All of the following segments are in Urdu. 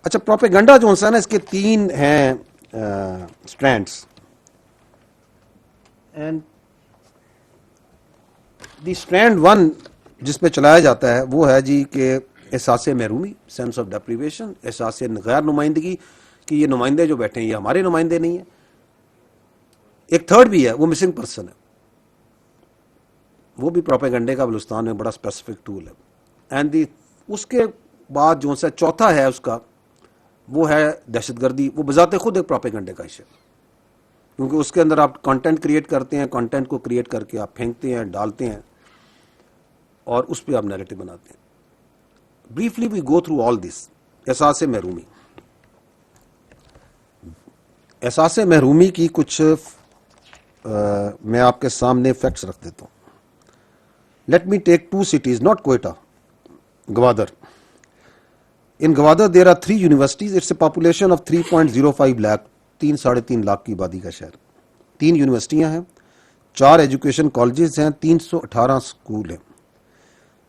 اچھا پروپیگنڈا جو ہے نا اس کے تین ہیں اسٹرینڈس. اینڈ دی اسٹرینڈ ون جس پہ چلایا جاتا ہے وہ ہے جی کہ احساس محرومی, سینس آف ڈیپریویشن, احساس غیر نمائندگی کہ یہ نمائندے جو بیٹھے ہیں یہ ہمارے نمائندے نہیں ہیں. ایک تھرڈ بھی ہے وہ مسنگ پرسن ہے, وہ بھی پروپیگنڈے کا بلوچستان میں بڑا اسپیسیفک ٹول ہے. اینڈ اس کے بعد جو سا چوتھا ہے اس کا وہ ہے دہشت گردی. وہ بذات خود ایک پروپیگنڈے کا ایشو, کیونکہ اس کے اندر آپ کنٹینٹ کریٹ کرتے ہیں, کنٹینٹ کو کریٹ کر کے آپ پھینکتے ہیں, ڈالتے ہیں اور اس پہ آپ نیریٹو بناتے ہیں. Briefly we go through all this. احساس محرومی, احساس محرومی کی کچھ میں آپ کے سامنے فیکٹس رکھ دیتا ہوں. Let me take 2 cities, not Quetta, Gwadar. In Gwadar there are 3 universities. It's a population of 3.05 lakh, 3.5 lakh کی آبادی کا شہر. 3 یونیورسٹیاں ہیں, 4 ایجوکیشن کالجز ہیں, 318 اسکول ہیں.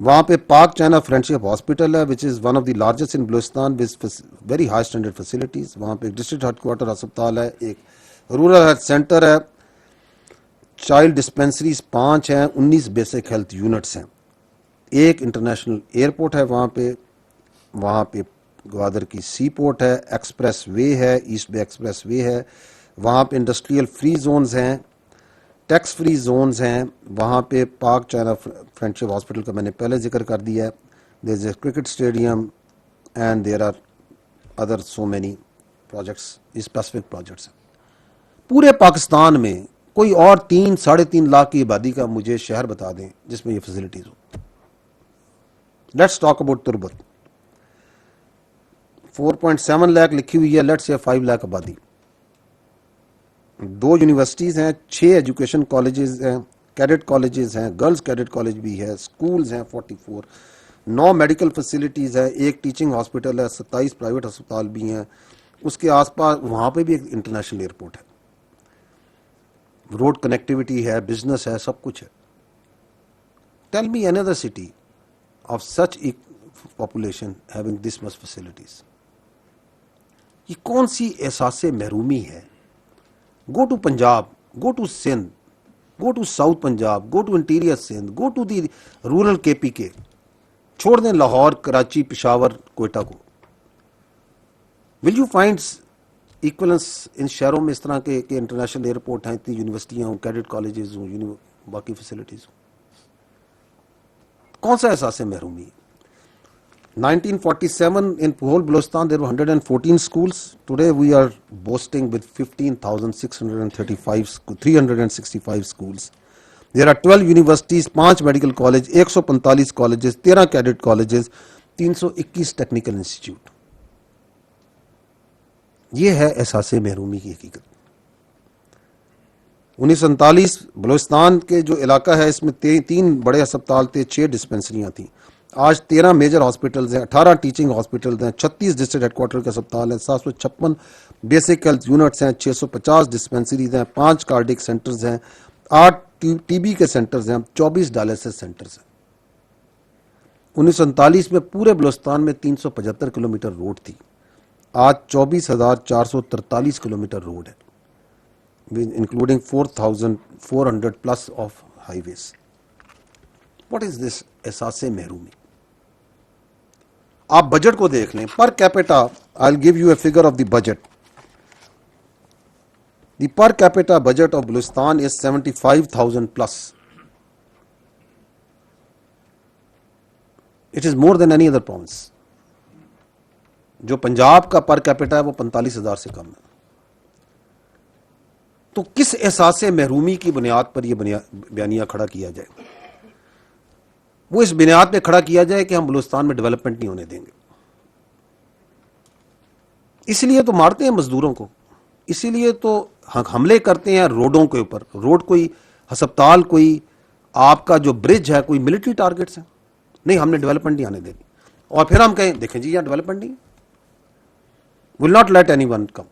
وہاں پہ پاک چائنا فرینڈشپ ہاسپٹل ہے which is one of the largest in Balochistan with very high standard facilities. وہاں پہ ایک ڈسٹرکٹ ہیڈ کوارٹر ہسپتال ہے, ایک رورل ہیلتھ سینٹر ہے, چائلڈ ڈسپینسریز 5 ہیں, 19 بیسک ہیلتھ یونٹس ہیں, ایک انٹرنیشنل ایئرپورٹ ہے وہاں پہ گوادر کی سی پورٹ ہے, ایکسپریس وے ہے, ایسٹ بے ایکسپریس وے ہے, وہاں پہ انڈسٹریل فری زونز ہیں, ٹیکس فری زونز ہیں, وہاں پہ پاک چائنا فرینڈشپ ہاسپٹل کا میں نے پہلے ذکر کر دیا ہے. There is a cricket stadium and there are other so many projects, specific projects ہیں. پورے پاکستان میں کوئی اور 3-3.5 لاکھ کی آبادی کا مجھے شہر بتا دیں جس میں یہ facilities who. Let's talk about تربت. 4.7 لاکھ لکھی ہوئی ہے, لیٹس سے 5 لاکھ آبادی. 2 یونیورسٹیز ہیں, 6 ایجوکیشن کالجز ہیں, کیڈٹ کالجز ہیں, گرلز کیڈٹ کالج بھی ہے, اسکولز ہیں 44, 9 میڈیکل فیسلٹیز ہیں, ایک ٹیچنگ ہاسپٹل ہے, 27 پرائیویٹ ہسپتال بھی ہیں. اس کے آس پاس وہاں پہ بھی ایک انٹرنیشنل ایئرپورٹ ہے, روڈ کنیکٹیوٹی ہے, بزنس ہے, سب کچھ ہے. Tell me another city of such population having this much facilities. یہ کون سی احساس محرومی ہے؟ Go to Punjab, go to Sindh, go to south Punjab, go to interior Sindh, go to the rural KPK. چھوڑ دیں لاہور, کراچی, پشاور, کوئٹہ کو. ول یو فائنڈ ایکولنس ان شہروں میں اس طرح کے انٹرنیشنل ایئرپورٹ ہیں, اتنی یونیورسٹیاں ہوں, کیڈٹ کالجز ہوں, باقی فیسلٹیز ہوں؟ کون سا احساس محرومی ہے؟ 1947 in whole Balochistan there were 114 schools. Today we are boasting with 365 schools. There are 12 universities, 5 medical colleges, 145 colleges, 13 cadet colleges, 321 technical institute. یہ ہے احساس محرومی کی حقیقت. 1947 بلوچستان کے جو علاقہ ہے اس میں 3 بڑے ہسپتال تھے, 6 ڈسپینسریاں تھیں. آج 13 میجر ہاسپٹلز ہیں, 18 ٹیچنگ ہاسپٹلز ہیں, 36 ڈسٹرکٹ ہیڈ کوارٹر کے ہسپتال ہیں, 756 بیسک ہیلتھ یونٹس ہیں, 650 ڈسپینسریز ہیں, 5 کارڈک سینٹرز ہیں, 8 TB کے سینٹرز ہیں, 24 ڈائلسس سینٹرز ہیں. 1947 میں پورے بلوچستان میں 375 کلومیٹر روڈ تھی, آج 24,443 کلومیٹر روڈ ہے, including 4,400 plus of highways. What is this احساس محرومی؟ آپ بجٹ کو دیکھ لیں, per capita. I will give you a figure of the budget. The per capita budget of Balochistan is 75,000 plus. It is more than any other province. جو پنجاب کا پر کیپیٹا ہے وہ 45,000 سے کم ہے. تو کس احساس محرومی کی بنیاد پر یہ بیانیہ کھڑا کیا جائے؟ وہ اس بنیاد پہ کھڑا کیا جائے کہ ہم بلوچستان میں ڈیولپمنٹ نہیں ہونے دیں گے. اسی لیے تو مارتے ہیں مزدوروں کو, اسی لیے تو حملے کرتے ہیں روڈوں کے اوپر. روڈ کوئی ہسپتال, کوئی آپ کا جو برج ہے, کوئی ملٹری ٹارگٹس ہیں. نہیں, ہم نے ڈیولپمنٹ نہیں آنے دینی. اور پھر ہم کہیں دیکھیں جی یہاں ڈیولپمنٹ نہیں, will not let anyone come.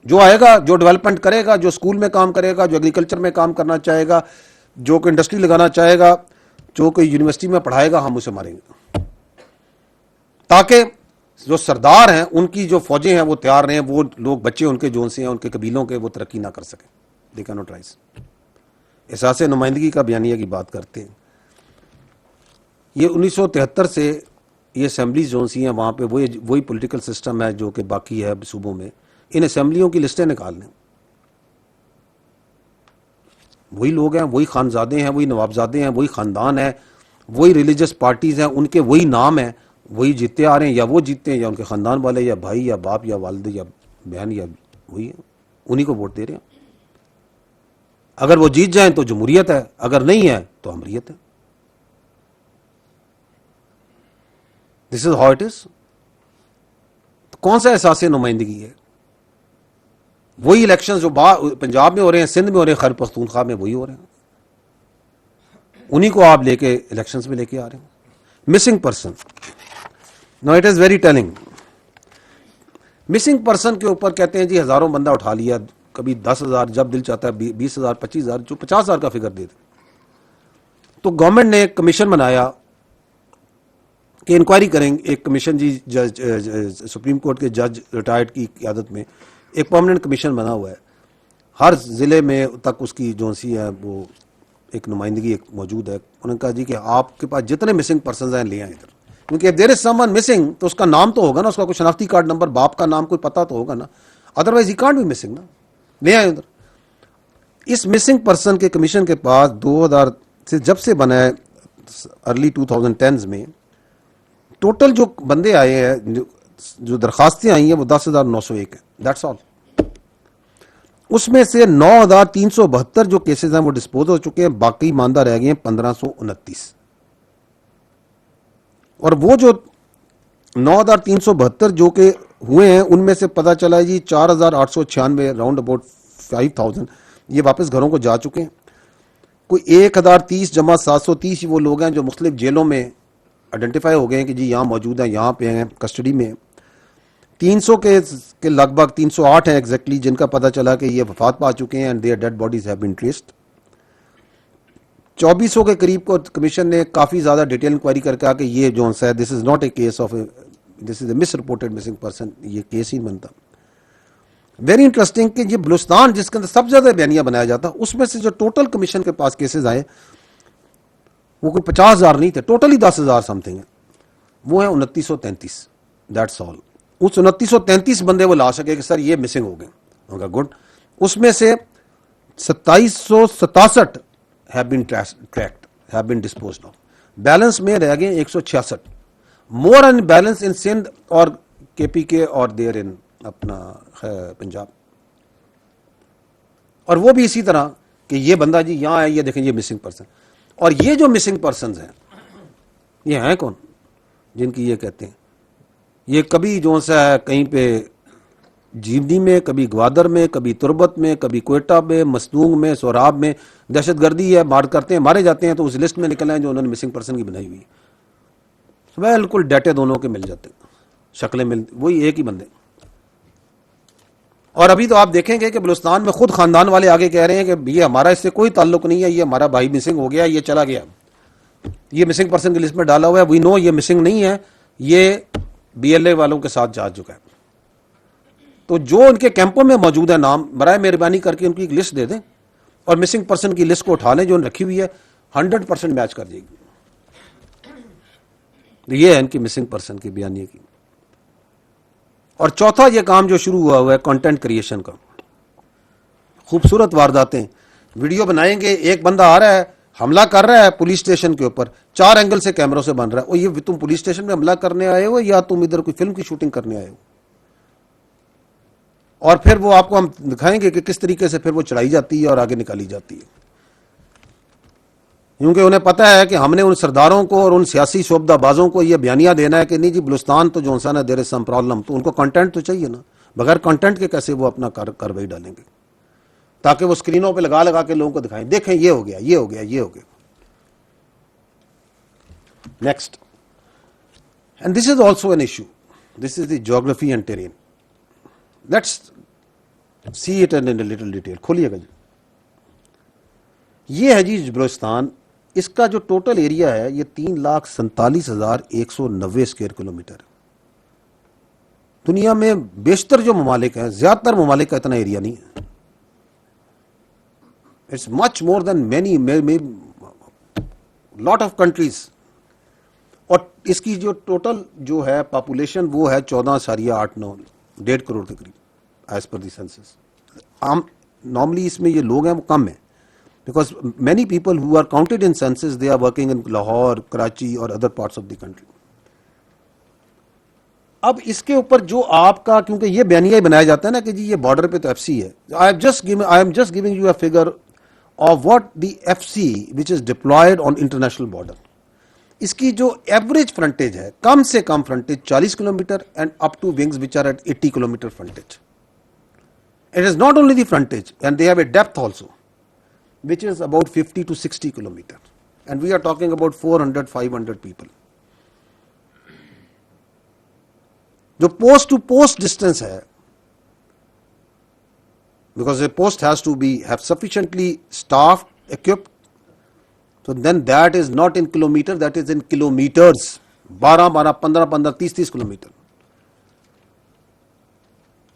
جو آئے گا, جو ڈیولپمنٹ کرے گا, جو اسکول میں کام کرے گا, جو ایگریکلچر میں کام کرنا چاہے گا, جو کوئی انڈسٹری لگانا چاہے گا, جو کوئی یونیورسٹی میں پڑھائے گا, ہم اسے ماریں گے. تاکہ جو سردار ہیں ان کی جو فوجیں ہیں وہ تیار ہیں، وہ لوگ بچے ان کے جو سے ہیں ان کے قبیلوں کے وہ ترقی نہ کر سکیں. They can not rise. احساس نمائندگی کا بیانیہ کی بات کرتے ہیں. یہ 1973 سے یہ اسمبلی زون سی ہیں، وہاں پہ وہی پولیٹیکل سسٹم ہے جو کہ باقی ہے صوبوں میں. ان اسمبلیوں کی لسٹیں نکال لیں، وہی لوگ ہیں، وہی خانزادے ہیں، وہی نوابزادے ہیں، وہی خاندان ہیں، وہی ریلیجس پارٹیز ہیں، ان کے وہی نام ہیں، وہی جیتے آ رہے ہیں، یا وہ جیتے ہیں یا ان کے خاندان والے یا بھائی یا باپ یا والد یا بہن یا وہی ہیں، انہی کو ووٹ دے رہے ہیں. اگر وہ جیت جائیں تو جمہوریت ہے، اگر نہیں ہے تو امریت ہے. This is how it is. کون سا احساس نمائندگی ہے؟ وہی الیکشن جو پنجاب میں ہو رہے ہیں، سندھ میں ہو رہے ہیں، خیبر پختونخوا میں وہی ہو رہے ہیں، انہی کو آپ لے کے الیکشنز میں لے کے آ رہے ہیں. Missing person, no it is very telling. Missing person کے اوپر کہتے ہیں جی ہزاروں بندہ اٹھا لیا، کبھی 10,000، جب دل چاہتا ہے 20,000، 25,000، جو 50,000 کا فگر دے دے. تو گورنمنٹ نے ایک کمیشن بنایا کہ انکوائری کریں. ایک کمیشن جی جج سپریم کورٹ کے جج ریٹائرڈ کی قیادت میں ایک پرماننٹ کمیشن بنا ہوا ہے. ہر ضلع میں تک اس کی جو سی ہے وہ ایک نمائندگی ایک موجود ہے. انہوں نے کہا جی کہ آپ کے پاس جتنے مسنگ پرسنز ہیں لے آئیں ادھر، کیونکہ دیر از سم ون مسنگ تو اس کا نام تو ہوگا نا، اس کا کوئی شناختی کارڈ نمبر، باپ کا نام کوئی پتہ تو ہوگا نا، ادروائز ہی کانٹ بھی مسنگ نا. لے آئیں ادھر. اس مسنگ پرسن کے کمیشن کے پاس 2000 سے جب سے بنا ہے ارلی 2010s میں ٹوٹل جو بندے آئے ہیں، جو درخواستیں آئی ہیں وہ 10,901 ہیں. That's all. اس میں سے 9,372 جو کیسز ہیں وہ ڈسپوز ہو چکے ہیں، باقی ماندہ رہ گئے ہیں 1,529. اور وہ جو 9,372 جو کہ ہوئے ہیں ان میں سے پتہ چلا ہے جی 4,896 راؤنڈ اباؤٹ 5,000 یہ واپس گھروں کو جا چکے ہیں. کوئی 1,030 جمع 730 وہ لوگ ہیں جو مختلف جیلوں میں آئیڈینٹیفائی ہو گئے ہیں کہ جی یہاں موجود ہیں، یہاں پہ ہیں، کسٹڈی میں. 300 کے لگ بھگ 308 ہیں ایگزیکٹلی جن کا پتہ چلا کہ یہ وفات پا چکے ہیں and their dead bodies have been traced. 2400 کے قریب کو کمیشن نے کافی زیادہ ڈیٹیل انکوائری کر کے کہا کہ یہ جو ہے this is not a case of this is a misreported missing person, یہ کیس ہی بنتا. ویری انٹرسٹنگ کہ یہ بلوچستان جس کے اندر سب سے زیادہ بیانیہ بنایا جاتا، اس میں سے جو ٹوٹل کمیشن کے پاس کیسز آئے وہ کوئی 50,000 نہیں تھے، ٹوٹلی 10,000 سم تھنگ ہیں، وہ ہیں 2933. That's all. اس 2933 بندے وہ لا سکے کہ سر یہ مسنگ ہو گئے. گڈ. اس میں سے 2767 have been tracked, have been disposed of. Balance میں رہ گئے 166. مور ان بیلنس ان سندھ اور کے پی کے اور دیر ان اپنا پنجاب. اور وہ بھی اسی طرح کہ یہ بندہ جی یہاں ہے، یہ دیکھیں یہ مسنگ پرسن. اور یہ جو مسنگ پرسنز ہیں یہ ہیں کون جن کی یہ کہتے ہیں؟ یہ کبھی جو سا ہے کہیں پہ جیونی میں، کبھی گوادر میں، کبھی تربت میں، کبھی کوئٹہ میں، مسنونگ میں، سوراب میں دہشت گردی ہے، مار کرتے ہیں، مارے جاتے ہیں تو اس لسٹ میں نکل آئے جو انہوں نے مسنگ پرسن کی بنائی ہوئی ہے. بالکل ڈیٹے دونوں کے مل جاتے ہیں، شکلیں مل وہی ایک ہی بندے. اور ابھی تو آپ دیکھیں گے کہ بلوچستان میں خود خاندان والے آگے کہہ رہے ہیں کہ یہ ہمارا اس سے کوئی تعلق نہیں ہے، یہ ہمارا بھائی مسنگ ہو گیا، یہ چلا گیا، یہ مسنگ پرسن کی لسٹ میں ڈالا ہوا ہے، وی نو یہ مسنگ نہیں ہے، یہ بی ایل اے والوں کے ساتھ جا چکا ہے. تو جو ان کے کیمپوں میں موجود ہے نام، برائے مہربانی کر کے ان کی ایک لسٹ دے دیں اور مسنگ پرسن کی لسٹ کو اٹھا لیں جو رکھی ہوئی ہے، 100% میچ کر جائے گی. یہ ہے ان کی مسنگ پرسن کی بیانیے کی. اور چوتھا یہ کام جو شروع ہوا ہے کنٹینٹ کریشن کا. خوبصورت وارداتیں، ویڈیو بنائیں گے، ایک بندہ آ رہا ہے حملہ کر رہا ہے پولیس اسٹیشن کے اوپر، 4 اینگل سے کیمروں سے بن رہا ہے. اور یہ تم پولیس اسٹیشن میں حملہ کرنے آئے ہو یا تم ادھر کوئی فلم کی شوٹنگ کرنے آئے ہو؟ اور پھر وہ آپ کو ہم دکھائیں گے کہ کس طریقے سے پھر وہ چڑھائی جاتی ہے اور آگے نکالی جاتی ہے. کیونکہ انہیں پتہ ہے کہ ہم نے ان سرداروں کو اور ان سیاسی شعبدہ بازوں کو یہ بیانیہ دینا ہے کہ نہیں جی بلوچستان تو جو انسان ہے دیر از سم پرابلم، تو ان کو کنٹینٹ تو چاہیے نا. بغیر کنٹینٹ کے کیسے وہ اپنا کارروائی ڈالیں گے؟ تاکہ وہ اسکرینوں پہ لگا لگا کے لوگوں کو دکھائیں، دیکھیں یہ ہو گیا، یہ ہو گیا، یہ ہو گیا. Next. And this is also an issue. This is the geography and terrain. Let's see it in little detail. کھولیے گا جی. یہ ہے جی بلوچستان. اس کا جو ٹوٹل ایریا ہے یہ 3,47,190 اسکوائر کلومیٹر. دنیا میں بیشتر جو ممالک ہیں زیادہ تر ممالک کا اتنا ایریا نہیں ہے. It's much more than many lot of countries. اور اس کی جو ٹوٹل جو ہے پاپولیشن وہ ہے 14.89 کروڑ کے قریب as per the census. Normally اس میں یہ لوگ ہیں وہ کم ہیں because many people who are counted in census they are working in Lahore, Karachi اور other parts of the country. اب اس کے اوپر جو آپ کا, کیونکہ یہ بیانیہ ہی بنایا جاتا ہے نا کہ جی یہ بارڈر پہ تو ایف سی ہے. I am just giving you a figure of what the F C which is deployed on international border. اس کی جو ایوریج فرنٹیج ہے, کم سے کم frontage 40 kilometre and up to wings which are at 80 kilometre frontage. It is not only the frontage, and they have a depth also, which is about 50 to 60 kilometer. And we are talking about 400, 500 people. جو post to post distance ہے, because a post has to have sufficiently staff, equipped, so then that is not in kilometer, that is in kilometers. 12, 15, 30 kilometer.